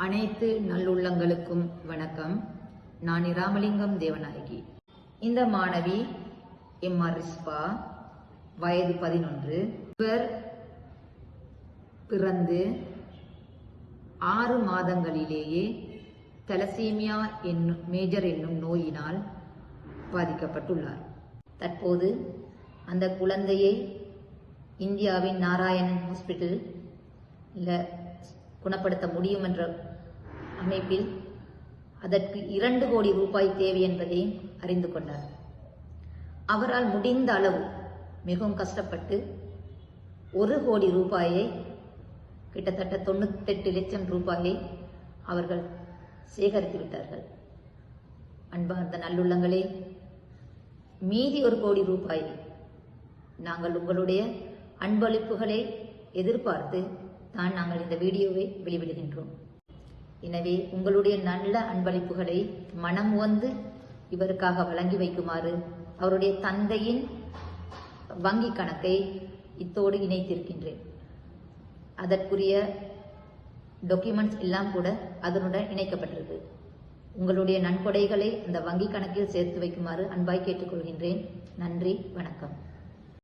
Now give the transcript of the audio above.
அனைத்து நல்லுள்ளங்களுக்கும் வணக்கம். நான் இராமலிங்கம் தேவநாயகி. இந்த மாணவி எம்.ஆர். ரிஸ்பா, வயது 11. இவர் பிறந்து 6 மாதங்களிலேயே தலசீமியா மேஜர் என்னும் நோயினால் பாதிக்கப்பட்டுள்ளார். தற்போது அந்த குழந்தையை இந்தியாவின் நாராயணன் ஹாஸ்பிட்டல் குணப்படுத்த முடியும் என்ற அமைப்பில் அதற்கு 2 கோடி ரூபாய் தேவை என்பதை அறிந்து கொண்டார். அவரால் முடிந்த அளவு மிகவும் கஷ்டப்பட்டு 1 கோடி ரூபாயை, கிட்டத்தட்ட 98 லட்சம் ரூபாயை அவர்கள் சேகரித்து விட்டார்கள். அன்பார்ந்த நல்லுள்ளங்களே, மீதி 1 கோடி ரூபாயை நாங்கள் உங்களுடைய அன்பளிப்புகளை எதிர்பார்த்து தான் நாங்கள் இந்த வீடியோவை வெளியிடுகின்றோம். எனவே உங்களுடைய நல்ல அன்பளிப்புகளை மனம் வந்து இவருக்காக வழங்கி வைக்குமாறு அவருடைய தந்தையின் வங்கி கணக்கை இத்தோடு இணைத்திருக்கின்றேன். அதற்குரிய டாக்குமெண்ட்ஸ் எல்லாம் கூட அதனுடன் இணைக்கப்பட்டிருக்கு. உங்களுடைய நன்கொடைகளை அந்த வங்கி கணக்கில் சேர்த்து வைக்குமாறு அன்பாய் கேட்டுக்கொள்கின்றேன். நன்றி, வணக்கம்.